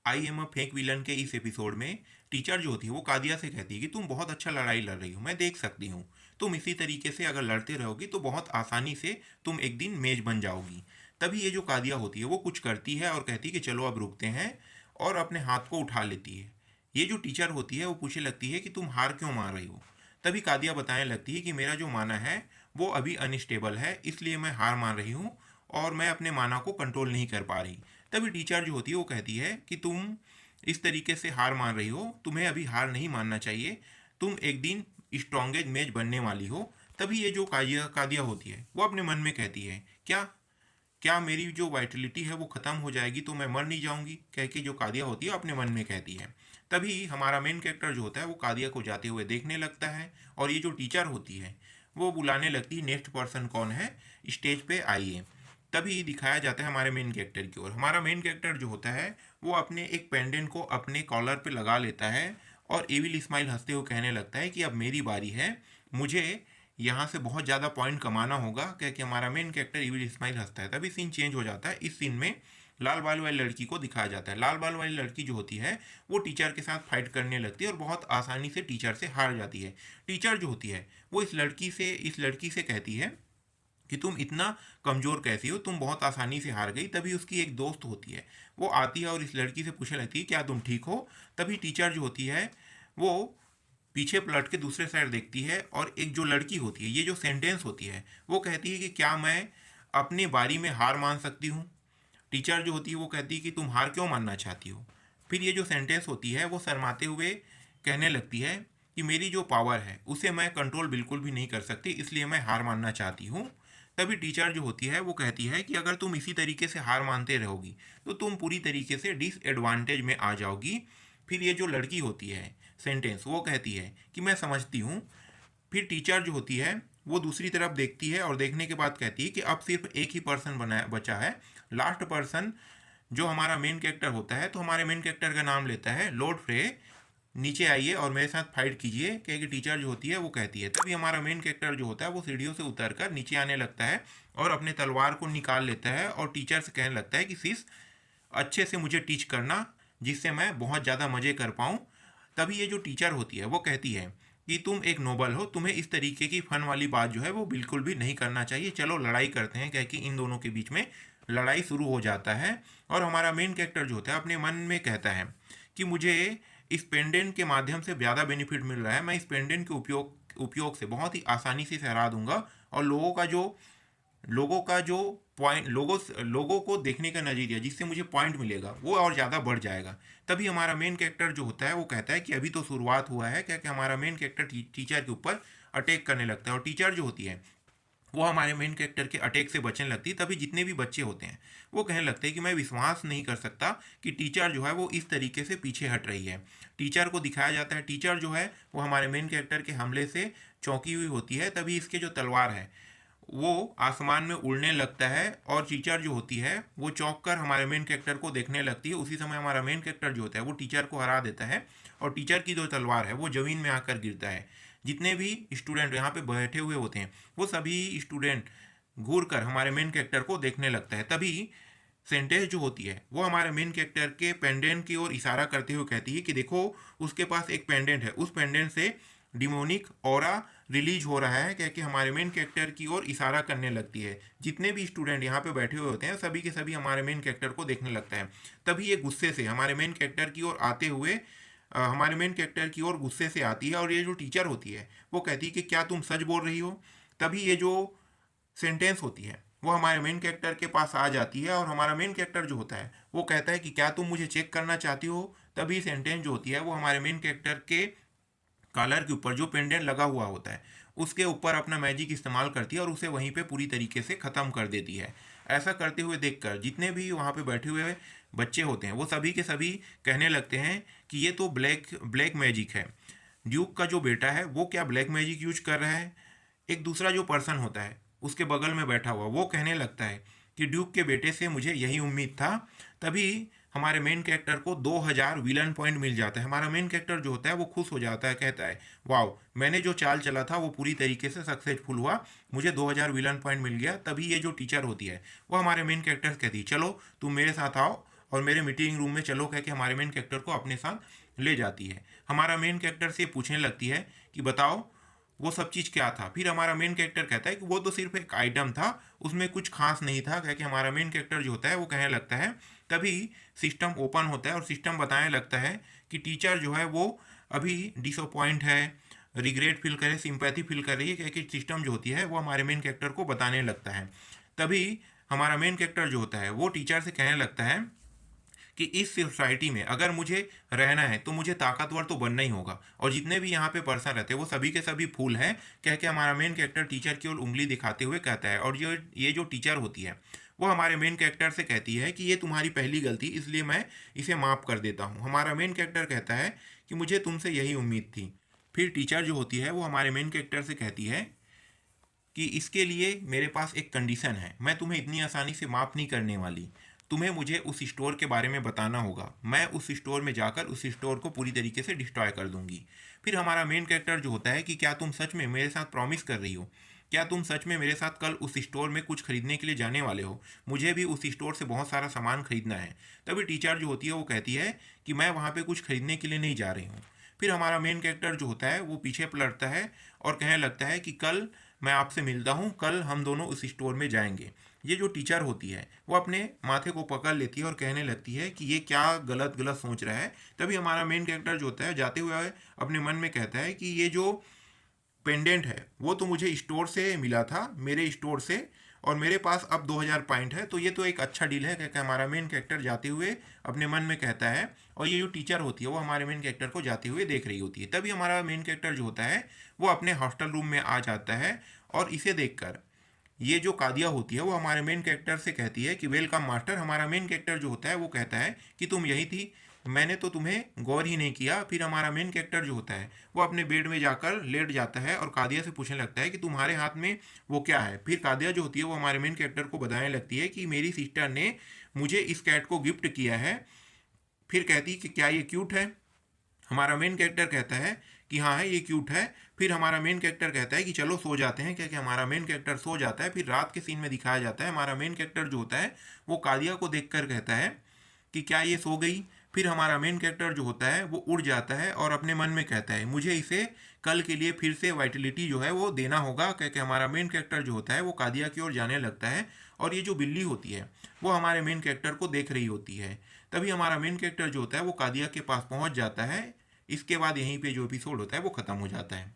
I am a fake villain के इस episode में टीचर जो होती है वो कादिया से कहती है कि तुम बहुत अच्छा लड़ाई लड़ रही हो, मैं देख सकती हूँ। तुम इसी तरीके से अगर लड़ते रहोगी तो बहुत आसानी से तुम एक दिन मेज बन जाओगी। तभी ये जो कादिया होती है वो कुछ करती है और कहती है कि चलो अब रुकते हैं, और अपने हाथ को उठा लेती है। ये जो टीचर होती है वो पूछने लगती है कि तुम हार क्यों मान रही हो। तभी कादिया बताने लगती है कि मेरा जो माना है वो अभी अनस्टेबल है, इसलिए मैं हार मान रही हूँ और मैं अपने माना को कंट्रोल नहीं कर पा रही। तभी टीचर जो होती है वो कहती है कि तुम इस तरीके से हार मान रही हो, तुम्हें अभी हार नहीं मानना चाहिए, तुम एक दिन स्ट्रॉन्गेज मेज बनने वाली हो। तभी ये जो कादिया कादिया होती है वो अपने मन में कहती है, क्या क्या मेरी जो वाइटलिटी है वो ख़त्म हो जाएगी तो मैं मर नहीं जाऊंगी, कह के जो कादिया होती है अपने मन में कहती है। तभी हमारा मेन कैरेक्टर जो होता है वो कादिया को जाते हुए देखने लगता है, और ये जो टीचर होती है वो बुलाने लगती है, नेक्स्ट पर्सन कौन है, स्टेज पे आइए। तभी दिखाया जाता है हमारे मेन कैरेक्टर की ओर। हमारा मेन कैरेक्टर जो होता है वो अपने एक पेंडेंट को अपने कॉलर पे लगा लेता है और एविल स्माइल हंसते हुए कहने लगता है कि अब मेरी बारी है, मुझे यहाँ से बहुत ज़्यादा पॉइंट कमाना होगा, क्या कि हमारा मेन कैरेक्टर इविल स्माइल हंसता है। तभी सीन चेंज हो जाता है। इस सीन में लाल बाल वाली लड़की को दिखाया जाता है। लाल बाल वाली लड़की जो होती है वो टीचर के साथ फाइट करने लगती है और बहुत आसानी से टीचर से हार जाती है। टीचर जो होती है वो इस लड़की से कहती है कि तुम इतना कमज़ोर कैसी हो, तुम बहुत आसानी से हार गई। तभी उसकी एक दोस्त होती है वो आती है और इस लड़की से पूछने लगती है क्या तुम ठीक हो। तभी टीचर जो होती है वो पीछे पलट के दूसरे साइड देखती है, और एक जो लड़की होती है, ये जो सेंटेंस होती है वो कहती है कि क्या मैं अपनी बारी में हार मान सकती हूँ। टीचर जो होती है वो कहती है कि तुम हार क्यों मानना चाहती हो। फिर ये जो सेंटेंस होती है वो शर्माते हुए कहने लगती है कि मेरी जो पावर है उसे मैं कंट्रोल बिल्कुल भी नहीं कर सकती, इसलिए मैं हार मानना चाहती हूँ। तभी टीचर जो होती है वो कहती है कि अगर तुम इसी तरीके से हार मानते रहोगी तो तुम पूरी तरीके से डिसएडवांटेज में आ जाओगी। फिर ये जो लड़की होती है सेंटेंस वो कहती है कि मैं समझती हूँ। फिर टीचर जो होती है वो दूसरी तरफ देखती है और देखने के बाद कहती है कि अब सिर्फ एक ही पर्सन बचा है, लास्ट पर्सन जो हमारा मेन कैरेक्टर होता है। तो हमारे मेन कैरेक्टर का नाम लेता है लॉर्ड फ्रे, नीचे आइए और मेरे साथ फाइट कीजिए, क्योंकि टीचर जो होती है वो कहती है। तभी हमारा मेन कैरेक्टर जो होता है वो सीढ़ियों से उतरकर नीचे आने लगता है और अपने तलवार को निकाल लेता है और टीचर से कहने लगता है कि सिस अच्छे से मुझे टीच करना, जिससे मैं बहुत ज़्यादा मज़े कर पाऊँ। तभी ये जो टीचर होती है वो कहती है कि तुम एक नोबल हो, तुम्हें इस तरीके की फन वाली बात जो है वो बिल्कुल भी नहीं करना चाहिए, चलो लड़ाई करते हैं। क्या कि इन दोनों के बीच में लड़ाई शुरू हो जाता है, और हमारा मेन कैरेक्टर जो होता है अपने मन में कहता है कि मुझे इस पेंडेंट के माध्यम से ज़्यादा बेनिफिट मिल रहा है, मैं इस पेंडेंट के उपयोग से बहुत ही आसानी से हरा दूंगा, और लोगों का जो पॉइंट, लोगों को देखने का नज़रिया जिससे मुझे पॉइंट मिलेगा वो और ज़्यादा बढ़ जाएगा। तभी हमारा मेन कैरेक्टर जो होता है वो कहता है कि अभी तो शुरुआत हुआ है, क्या कि हमारा मेन कैरेक्टर टीचर के ऊपर अटैक करने लगता है, और टीचर जो होती है वो हमारे मेन कैरेक्टर के अटैक से बचने लगती है। तभी जितने भी बच्चे होते हैं वो कहने लगते हैं कि मैं विश्वास नहीं कर सकता कि टीचर जो है वो इस तरीके से पीछे हट रही है। टीचर को दिखाया जाता है, टीचर जो है वो हमारे मेन कैरेक्टर के हमले से चौंकी हुई होती है। तभी इसके जो तलवार है वो आसमान में उड़ने लगता है, और टीचर जो होती है वो चौंक कर हमारे मेन कैरेक्टर को देखने लगती है। उसी समय हमारा मेन कैरेक्टर जो होता है वो टीचर को हरा देता है, और टीचर की जो तलवार है वो ज़मीन में आकर गिरता है। जितने भी स्टूडेंट यहाँ पे बैठे हुए होते हैं वो सभी स्टूडेंट घूर कर हमारे मेन कैरेक्टर को देखने लगता है। तभी सेंटेंस जो होती है वो हमारे मेन कैरेक्टर के पेंडेंट की ओर इशारा करते हुए कहती है कि देखो उसके पास एक पेंडेंट है, उस पेंडेंट से डिमोनिक ऑरा रिलीज हो रहा है, क्योंकि हमारे मेन कैरेक्टर की ओर इशारा करने लगती है। जितने भी स्टूडेंट यहाँ पे बैठे हुए होते हैं सभी के सभी हमारे मेन कैरेक्टर को देखने लगता है। तभी ये गुस्से से हमारे मेन कैरेक्टर की ओर आते हुए हमारे मेन कैरेक्टर की ओर गुस्से से आती है, और ये जो टीचर होती है वो कहती है कि क्या तुम सच बोल रही हो। तभी ये जो सेंटेंस होती है वो हमारे मेन कैरेक्टर के पास आ जाती है, और हमारा मेन कैरेक्टर जो होता है वो कहता है कि क्या तुम मुझे चेक करना चाहती हो। तभी सेंटेंस जो होती है वो हमारे मेन कैरेक्टर के कॉलर के ऊपर जो पेंडेंट लगा हुआ होता है उसके ऊपर अपना मैजिक इस्तेमाल करती है और उसे वहीं पे पूरी तरीके से ख़त्म कर देती है। ऐसा करते हुए देखकर जितने भी वहाँ पे बैठे हुए बच्चे होते हैं वो सभी के सभी कहने लगते हैं कि ये तो ब्लैक ब्लैक मैजिक है। ड्यूक का जो बेटा है वो क्या ब्लैक मैजिक यूज कर रहा है। एक दूसरा जो पर्सन होता है उसके बगल में बैठा हुआ वो कहने लगता है कि ड्यूक के बेटे से मुझे यही उम्मीद था। तभी हमारे मेन कैरेक्टर को 2000 विलन पॉइंट मिल जाता है। हमारा मेन कैरेक्टर जो होता है वो खुश हो जाता है, कहता है वाओ मैंने जो चाल चला था वो पूरी तरीके से सक्सेसफुल हुआ, मुझे 2000 विलन पॉइंट मिल गया। तभी ये जो टीचर होती है वो हमारे मेन कैरेक्टर कहती है चलो तुम मेरे साथ आओ और मेरे मीटिंग रूम में चलो कह के हमारे मेन कैरेक्टर को अपने साथ ले जाती है। हमारा मेन कैरेक्टर से पूछने लगती है कि बताओ वो सब चीज़ क्या था। फिर हमारा मेन कैरेक्टर कहता है कि वो तो सिर्फ एक आइटम था, उसमें कुछ खास नहीं था, कह के हमारा मेन कैरेक्टर जो होता है वो कहने लगता है। तभी सिस्टम ओपन होता है और सिस्टम बताने लगता है कि टीचर जो है वो अभी डिसअपॉइंट है, रिग्रेट फील करे, सिंपैथी फील कर रही है, क्योंकि सिस्टम जो होती है वो हमारे मेन कैरेक्टर को बताने लगता है। तभी हमारा मेन कैरेक्टर जो होता है वो टीचर से कहने लगता है कि इस सोसाइटी में अगर मुझे रहना है तो मुझे ताकतवर तो बनना ही होगा, और जितने भी यहाँ पे पर्सन रहते हैं वो सभी के सभी फूल हैं, कह के हमारा मेन कैरेक्टर टीचर की ओर उंगली दिखाते हुए कहता है। और ये जो टीचर होती है वो हमारे मेन कैरेक्टर से कहती है कि ये तुम्हारी पहली गलती, इसलिए मैं इसे माफ़ कर देता हूँ। हमारा मेन कैरेक्टर कहता है कि मुझे तुमसे यही उम्मीद थी। फिर टीचर जो होती है वो हमारे मेन कैरेक्टर से कहती है कि इसके लिए मेरे पास एक कंडीशन है, मैं तुम्हें इतनी आसानी से माफ़ नहीं करने वाली। तुम्हें मुझे उस स्टोर के बारे में बताना होगा, मैं उस स्टोर में जाकर उस स्टोर को पूरी तरीके से डिस्ट्रॉय कर दूंगी। फिर हमारा मेन कैरेक्टर जो होता है कि क्या तुम सच में मेरे साथ प्रॉमिस कर रही हो, क्या तुम सच में मेरे साथ कल उस स्टोर में कुछ खरीदने के लिए जाने वाले हो, मुझे भी उस स्टोर से बहुत सारा सामान खरीदना है। तभी टीचर जो होती है वो कहती है कि मैं वहाँ पे कुछ खरीदने के लिए नहीं जा रही हूँ। फिर हमारा मेन कैरेक्टर जो होता है वो पीछे पलटता है और कहने लगता है कि कल मैं आपसे मिलता हूँ, कल हम दोनों उस स्टोर में जाएंगे। ये जो टीचर होती है वो अपने माथे को पकड़ लेती है और कहने लगती है कि ये क्या गलत गलत सोच रहा है। तभी हमारा मेन कैरेक्टर जो होता है जाते हुए अपने मन में कहता है कि ये जो पेंडेंट है वो तो मुझे स्टोर से मिला था, मेरे स्टोर से, और मेरे पास अब 2000 पॉइंट है, तो ये तो एक अच्छा डील है, कहकर हमारा मेन कैरेक्टर जाते हुए अपने मन में कहता है। और ये जो टीचर होती है वो हमारे मेन कैरेक्टर को जाते हुए देख रही होती है। तभी हमारा मेन कैरेक्टर जो होता है वो अपने हॉस्टल रूम में आ जाता है और इसे देखकर ये जो कादिया होती है वो हमारे मेन कैरेक्टर से कहती है कि वेलकम मास्टर। हमारा मेन कैरेक्टर जो होता है वो कहता है कि तुम यही थी, मैंने तो तुम्हें गौर ही नहीं किया। फिर हमारा मेन कैरेक्टर जो होता है वो अपने बेड में जाकर लेट जाता है और कादिया से पूछने लगता है कि तुम्हारे हाथ में वो क्या है। फिर कादिया जो होती है वो हमारे मेन कैरेक्टर को बताने लगती है कि मेरी सिस्टर ने मुझे इस कैट को गिफ्ट किया है। फिर कहती कि क्या ये क्यूट है। हमारा मेन कैरेक्टर कहता है कि हाँ है, ये क्यूट है। फिर हमारा मेन कैरेक्टर कहता है कि चलो सो जाते हैं, क्योंकि हमारा मेन कैरेक्टर सो जाता है। फिर रात के सीन में दिखाया जाता है हमारा मेन कैरेक्टर जो होता है वो कादिया को देखकर कहता है कि क्या ये सो गई। फिर हमारा मेन कैरेक्टर जो होता है वो उड़ जाता है और अपने मन में कहता है मुझे इसे कल के लिए फिर से वाइटलिटी जो है वो देना होगा, क्योंकि हमारा मेन कैरेक्टर जो होता है वो कादिया की ओर जाने लगता है। और ये जो बिल्ली होती है वो हमारे मेन कैरेक्टर को देख रही होती है। तभी हमारा मेन कैरेक्टर जो होता है वो कादिया के पास पहुंच जाता है। इसके बाद यहीं पे जो एपिसोड होता है वो ख़त्म हो जाता है।